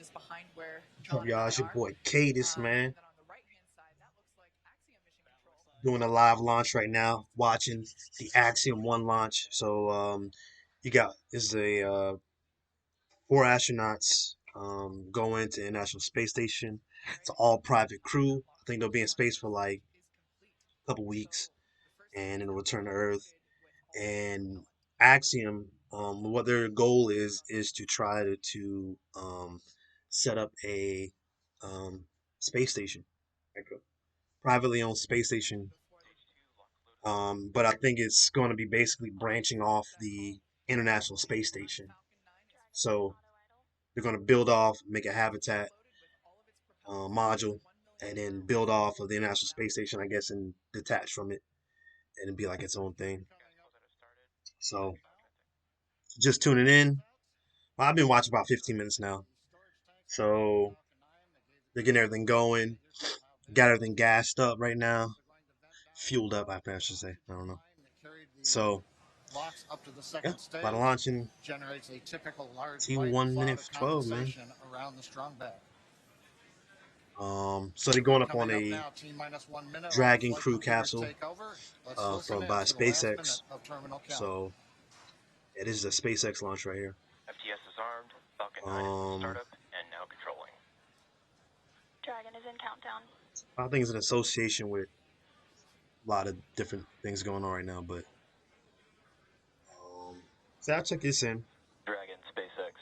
just behind where What's up, John and y'all? I It's your are. boy Cadis, And man. then on the right-hand side, that looks like Axiom Mission Control. Doing a live launch right now, watching the Axiom 1 launch. So, you got this is a 4 astronauts going to the International Space Station. It's an all private crew. I think they'll be in space for like Is complete. a couple So weeks the first and phase then that was return to Earth. conducted with all the And elements Axiom, what their goal is to try to set up a um, space station, like a privately owned space station. before they But I think it's going to be basically branching off set the home. International All Space on Station. Falcon 9 is So auto idle. they're going to build off, make a habitat Loaded with all of its propellants, module, 1 million and then pounds build off of the of International Space Falcon Station, I 9 guess, and detach from it and be like its own thing. So just tuning in. Well, I've been watching about 15 minutes now. So they're getting everything going, got everything gassed up right now, fueled up, I should say. I don't know. So Blocks up to the yeah, second about to stage launch in generates a typical large white T1 cloud minute of for 12, man. condensation around the strong bed. So they're going up on Coming up a now, T minus 1 minute while the Dragon flight crew computers capsule take over. Let's listen from in by for the last minute SpaceX. of terminal count. So yeah, this is a SpaceX launch right here. FTS is armed, Falcon 9 is in Um, startup, and now controlling. Dragon is in countdown. I think it's an association with a lot of different things going on right now, but so I'll check this in. Dragon, SpaceX,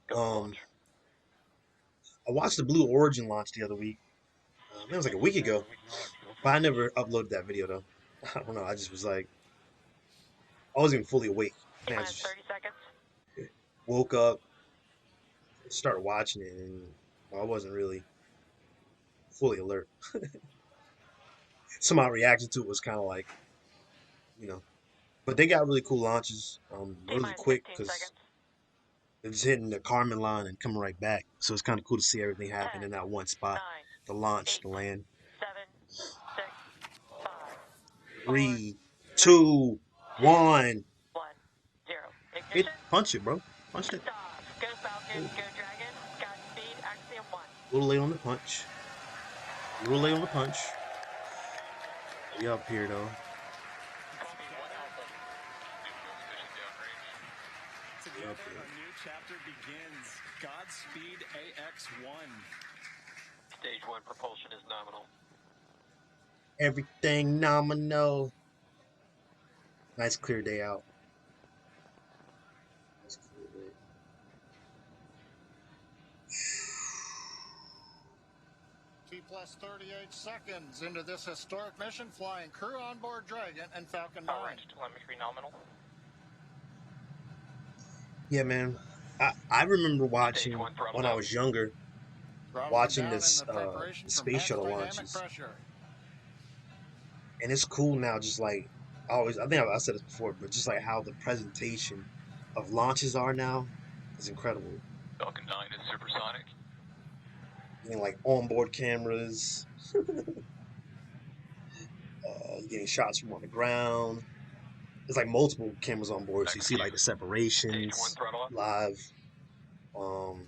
go to Um, launch. I watched the Blue Origin launch the other week. It was like a week ago, but I never uploaded that video though. I don't know. I just was like, I wasn't even fully awake. I T think I minus just 30 seconds. woke up, started watching it, and I wasn't really fully alert. Some of my reaction to it was kind of like, you know, but they got really cool launches, T really minus quick 15 because seconds. they're just hitting the Kármán line and coming right back. So it's kind of cool to see everything happen 10, in that one spot. 9, The launch, 8, the land. 7, 6, 5, 4, Three, 3, two, 2, one. 1, 0. Hit, Ignition. punch it, bro. Punch it. Liftoff. Go Falcon. Oh, Go Dragon. Godspeed. Axiom 1. a little late on the punch. A little late on the punch. We up here though. Copy 1 Alpha. We up Together, here. a new chapter begins. Godspeed AX1. Stage 1 propulsion is nominal. Everything nominal. Nice clear day out. Nice clear day. T plus 38 seconds into this historic mission, flying crew on board Dragon and Falcon 9. Alright, telemetry nominal. Yeah, man. I remember Stage watching 1 throttle when I down. was younger, Throttling watching down in this the preparation the for space max shuttle dynamic launches, pressure. and it's cool now. Just like I think I said this before, but just like how the presentation of launches are now is incredible. Falcon 9 is supersonic. Getting like onboard cameras, getting shots from on the ground. There's like multiple cameras on board, so you see like the Stage 1 separations throttle up. live. Um,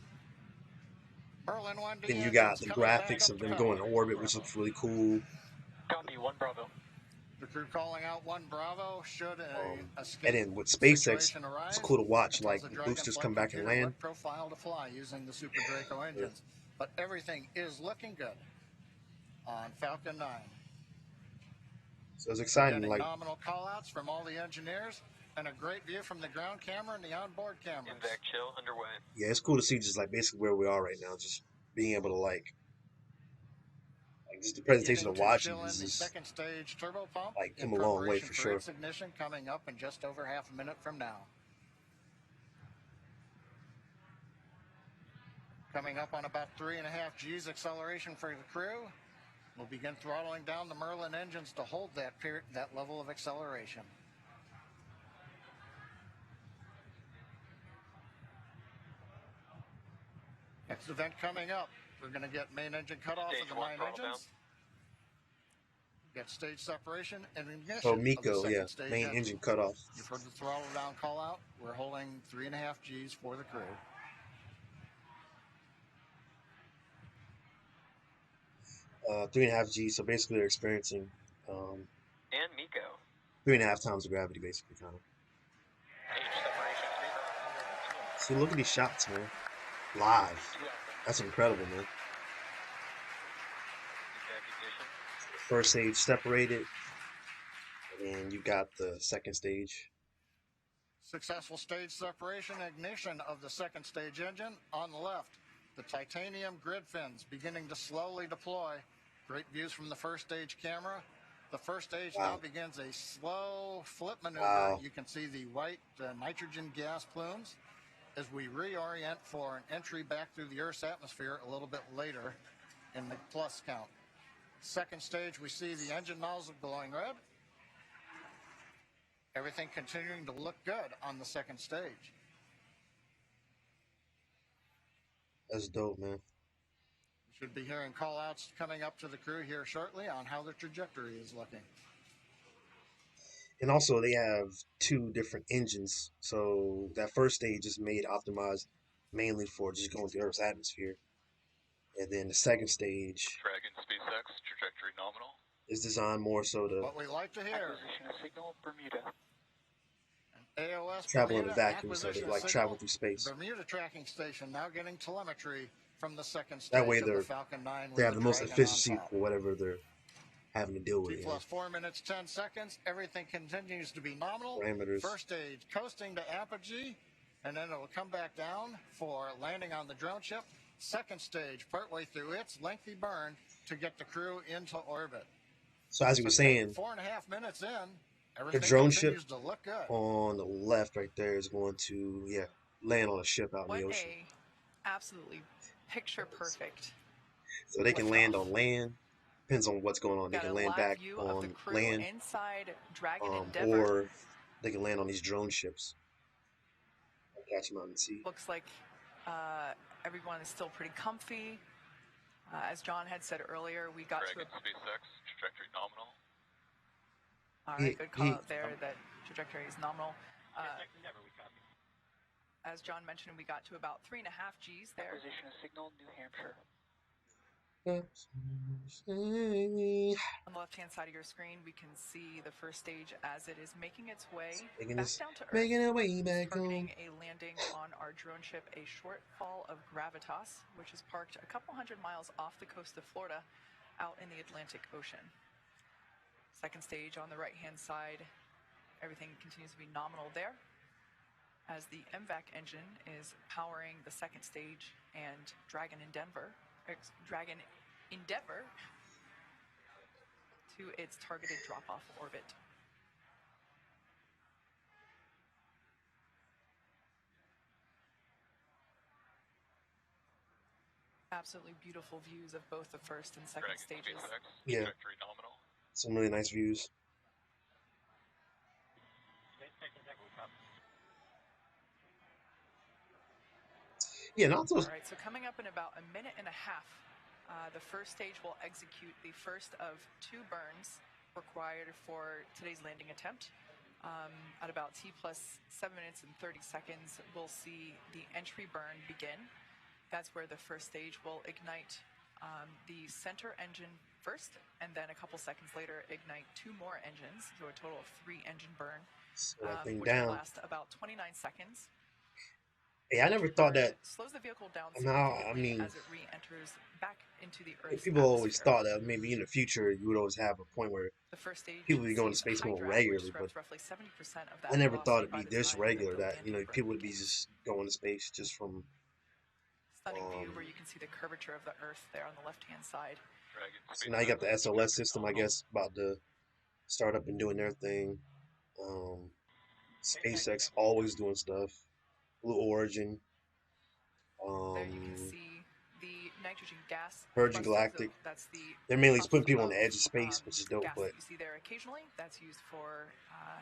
Merlin 1D then you got engines the coming back graphics up of to them power. going in orbit, which looks really cool. Copy 1 Bravo. The crew calling out 1 Bravo should a And escape then with SpaceX, situation it's arise. cool to watch It tells like the the Dragon boosters flight come back and computer land. what profile to fly using the Super Draco engines. But everything is looking good on Falcon 9. So it's We're exciting. getting Like, nominal callouts from all the engineers and a great view from the ground camera and the onboard cameras. Invac chill underway. yeah, it's cool to see just like basically where we are right now. Just being able to like just the presentation Beginning of to watching fill is in the just second stage turbo pump like in come a long way preparation for for sure. its ignition coming up in just over half a minute from now. Coming up on about 3.5 G's acceleration for the crew. We'll begin throttling down the Merlin engines to hold that level of acceleration. Next event coming up, we're going to get main engine cutoff Stage of the 1 nine throttle down. engines. Get stage separation and ignition So of the Miko, yeah, second stage main engine cut off. You've heard the throttle down call out. We're holding 3.5 G's for the crew. 3.5 G. So basically, they're experiencing And Miko. 3.5 times the gravity, basically, kind of. Age separation 3. See, look at these shots, man. Live. That's incredible, man. Ignition. First stage separated, and then you got the second stage. Successful stage separation, ignition of the second stage engine. On the left, the titanium grid fins beginning to slowly deploy. Great views from the first stage camera. The first stage now Wow. begins a slow flip maneuver. Wow. You can see the white nitrogen gas plumes as we reorient for an entry back through the Earth's atmosphere a little bit later in the plus count. Second stage, we see the engine nozzle glowing red. Everything continuing to look good on the second stage. That's dope, man. We should be hearing call outs coming up to the crew here shortly on how the trajectory is looking. And also, they have 2 different engines. So that first stage is made optimized mainly for just going through Earth's atmosphere. And then the second stage Dragon SpaceX. Trajectory nominal. is designed more so to What we like to hear. Acquisition of signal Bermuda. AOS travel in a Bermuda, vacuum, so they acquisition like signal. travel through space. Bermuda tracking station now getting telemetry from the second stage That way, of the Falcon 9 with they have the most Dragon efficiency on top. for whatever they're having to deal with. T You know? plus 4 minutes 10 seconds. Everything continues to be nominal. Parameters. First stage coasting to apogee, and then it'll come back down for landing on the drone ship. Second stage partway through its lengthy burn to get the crew into orbit. So as you were saying, 4.5 minutes in, the everything drone ship continues to look good. on the left right there is going to land on a ship out in What the ocean. a absolutely picture perfect. So they can land on land. Depends on what's going on. They Got can a land live back view of the on crew land, inside Dragon Endeavor. or they can land on these drone ships. Catch them out in sea. Looks like everyone is still pretty comfy. As John had said earlier, we got Dragon to SpaceX. Trajectory nominal. all right, good call out there. That trajectory is nominal. As John mentioned, we got to about 3.5 Gs there. Acquisition of signal New Hampshire. On the left-hand side of your screen, we can see the first stage as it is making its way back down to Earth, making it way back targeting home. a landing on our drone ship, a short fall of Gravitas, which is parked a couple hundred miles off the coast of Florida, out in the Atlantic Ocean. Second stage on the right-hand side, everything continues to be nominal there, as the MVAC engine is powering the second stage and Dragon Endeavor to its targeted drop-off orbit. Absolutely beautiful views of both the first and second Dragon stages. SpaceX. Yeah. Trajectory nominal. Some really nice views. Yeah, not All those. right, so coming up in about a minute and a half, the first stage will execute the first of 2 burns required for today's landing attempt. At about T plus 7 minutes and 30 seconds, we'll see the entry burn begin. That's where the first stage will ignite the center engine first, and then a couple seconds later ignite 2 more engines, so a total of 3 engine burn, Slow that thing which will down. last about 29 seconds. Hey, I never thought that. Slows the vehicle down No, I significantly mean, as it re-enters back into the Earth's people always atmosphere. thought that maybe in the future you would always have a point where The first stage people would be going to sees space more Hydra, which regularly, but disrupts roughly 70% of that I never thought velocity it'd by be the this time that regular the that landing people would be begins. just going to space just from. Stunning view where you can see the curvature of the Earth there on the left-hand side. Dragon So now you got the SpaceX. SLS system, I Nominal. guess, about to start up and doing their thing. SpaceX always doing stuff. Blue Origin. There you can see the nitrogen gas Virgin cluster, Galactic. that's the They're mainly puff putting people on of, the edge of space, which is dope, gas but that you see there occasionally. That's used for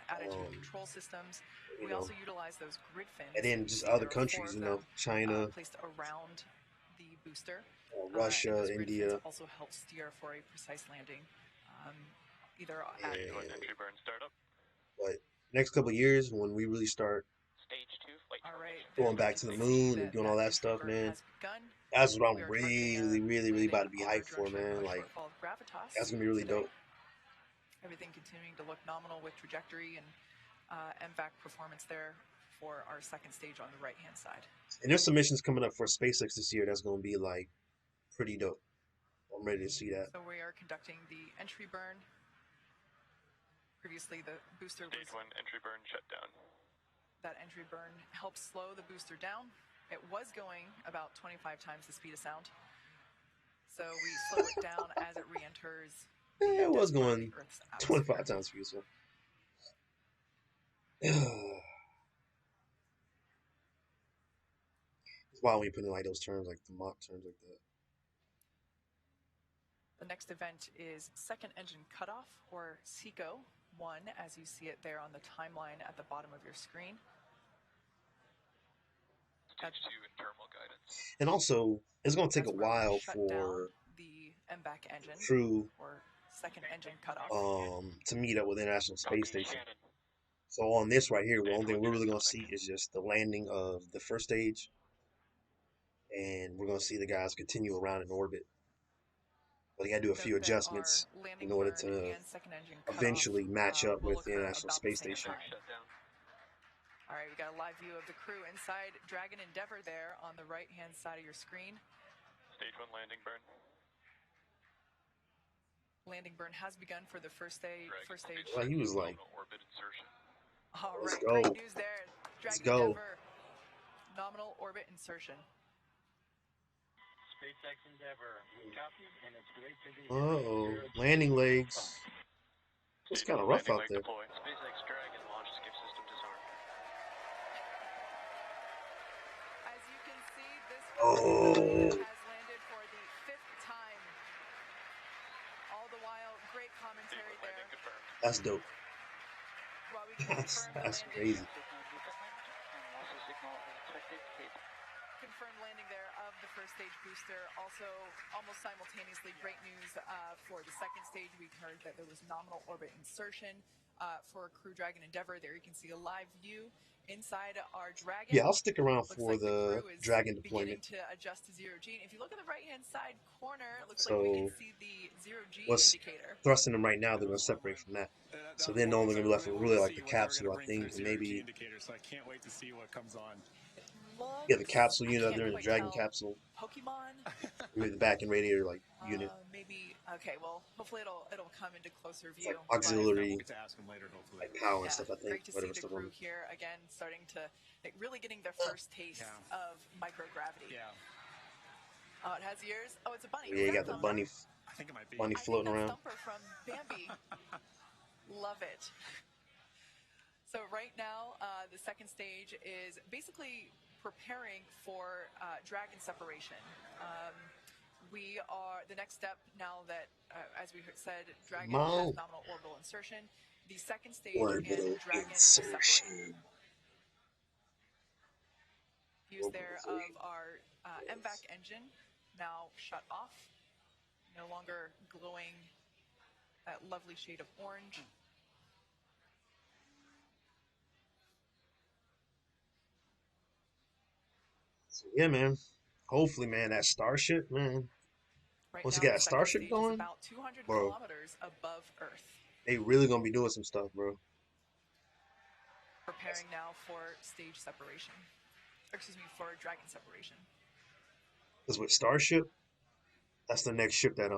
attitude control systems. you We know, also utilize those grid fins. and then You just see other there are 4 countries, of you know, them, China, placed around the booster. And Russia, those grid fins India, also help steer for a precise landing, either at and Entry burn startup. but next couple of years when we really start Stage 2 flight all right, termination. there going you back can to the see moon that and doing all that entry stuff, burn man, has begun. That's what We I'm are targeting really about to landing be on our hyped drone for, ship man. Like, shortfall of gravitas that's gonna be really today. dope. Everything continuing to look nominal with trajectory and MVAC performance there for our second stage on the right-hand side. And there's some missions coming up for SpaceX this year that's gonna be like pretty dope. I'm ready to see that. So we are conducting the entry burn. Previously, the booster was... Stage 1 entry burn shut down. That entry burn helps slow the booster down. It was going about 25 times the speed of sound. So we slow it down as it re-enters. It was going 25 times for you, so. It's wild when you put in like those terms, like the mock terms like that. The next event is second engine cutoff, or SECO 1, as you see it there on the timeline at the bottom of your screen. Stage 2 and terminal guidance. And also, it's going to take That's a where we while shut for down the MVAC engine, crew or second engine cutoff. to meet up with the International Space Copy, Station. Shannon. So on this right here, the Stage only thing 1 we're really going to see transonic. is just the landing of the first stage, and we're going to see the guys continue around in orbit. But they got to do a few Note that our adjustments landing in order burn to and second engine cutoff, eventually match up will with the occur International about Space the same Station. time. Shut down. All right, we got a live view of the crew inside Dragon Endeavour there on the right-hand side of your screen. Stage 1 landing burn. Landing burn has begun for the first stage. Well, he was like, nominal orbit insertion. All let's right, go. great news there. Let's Dragon go. Endeavour, nominal orbit insertion. SpaceX Endeavour, copy, and it's great to be Uh-oh, landing legs. It's kind of rough Landing out leg there. deployed. SpaceX Dragon launch escape system disarmed. As you can see, this Oh. has landed for the 5th time. All the while, great commentary there. Landing confirmed. That's dope. While we can confirm the That's landing, crazy. confirmed landing there of the first stage booster. Also, almost simultaneously, great news for the second stage. We heard that there was nominal orbit insertion for Crew Dragon Endeavour. There you can see a live view inside our Dragon. Yeah, I'll stick around Looks for like the crew is Dragon beginning deployment. to adjust to zero G. And if you look at the right-hand side corner, it looks So, like we can see the zero G what's indicator. thrusting them right now, they're going to separate from that. So then only going to be left with really like the capsule, I think, and maybe So I can't wait to see what comes on. yeah, the capsule I unit can't there in the quite Dragon tell. capsule, Pokemon, maybe the back end radiator like unit, maybe. Okay, well, hopefully it'll come into closer it's view. like but- auxiliary, We'll get to ask him later, hopefully. like power and Yeah, stuff. I think great to see whatever the stuff. crew here again, starting to really getting their first taste of microgravity. Yeah, Oh, it has ears. Oh, it's a bunny. Yeah, Is you that got the Thumper? bunny, I think it might be. bunny I think floating that's around. Thumper from Bambi. Love it. So right now, the second stage is basically preparing for Dragon separation. We are the next step now that, as we said, Dragon has nominal orbital insertion. The second stage Orbital and Dragon will separate. insertion. Views there of our MVAC engine now shut off, no longer glowing that lovely shade of orange. So, yeah, man. Hopefully, man, that Starship, man. Right Once you now, got the a second Starship stage going, is about 200 bro, kilometers above Earth. they really gonna be doing some stuff, bro. Preparing now for stage separation. Or, excuse me, for Dragon separation. Because with Starship, that's the next ship that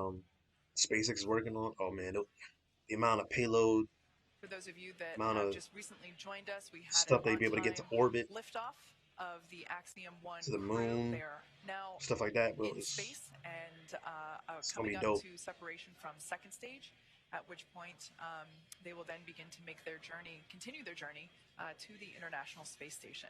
SpaceX is working on. Oh man, the amount of payload, For those of you that amount have of just recently joined us, we had stuff an they'd be able to get to on-time orbit, liftoff of the Axiom 1 to the crew. moon, They are now stuff like that, bro. in It's space and it's gonna coming be up dope. to separation from second stage, at which point they will then begin to make their journey, continue their journey to the International Space Station.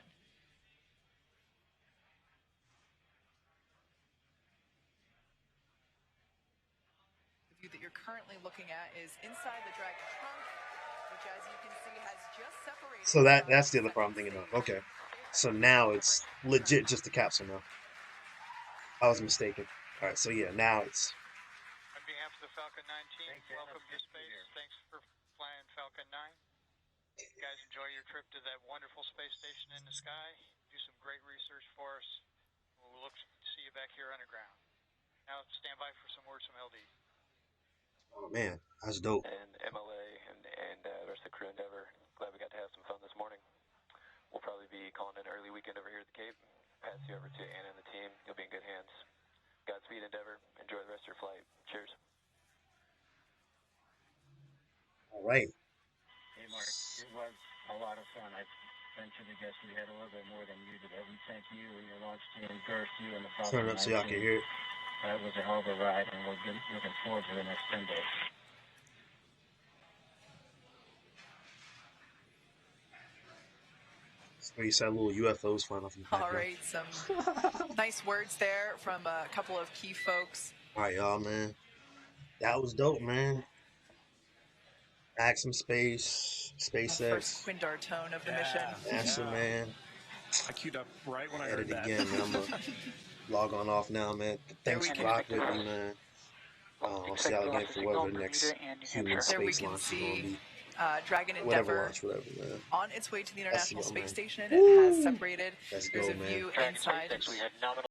The view that you're currently looking at is inside the Dragon trunk, which, as you can see, has just separated. So that's the other from part I'm thinking of. second Okay, stage. so now it's legit just a capsule now. I was mistaken. All right, so yeah, now it's On behalf of the Falcon 9 team, welcome to space. Thanks for flying Falcon 9. You guys enjoy your trip to that wonderful space station in the sky. Do some great research for us. We'll look to see you back here underground. Now stand by for some words from LD. Oh man, that's dope. And MLA and the rest of the crew Endeavor, glad we got to have some fun this morning. We'll probably be calling an early weekend over here at the Cape. Pass you over to Anna and the team. You'll be in good hands. Godspeed, Endeavor. Enjoy the rest of your flight. Cheers. All right. Hey, Mark, it was a lot of fun. I venture to guess we had a little bit more than you did. We thank you and your launch team, Gerst, you and the Turn it up so y'all can hear it. That was a hell of a ride, and we're looking forward to the next 10 days. So you said little UFOs flying off in the All background. right, some nice words there from a couple of key folks. All right, y'all, man. That was dope, man. Axiom Space, First SpaceX, Quindar tone of the mission. NASA, man. I queued up right when I At heard it that. again, man. I'm going to log on off now, man. Thanks for rocking with me, man. I'll see y'all again for whatever the next human There we space can launch is going to see be. Dragon Whatever Endeavor launch, whatever, man. on its way to the International go, Space man. Station. It has Woo! separated. Let's There's go, a man. view Dragon inside. SpaceX, we had nominal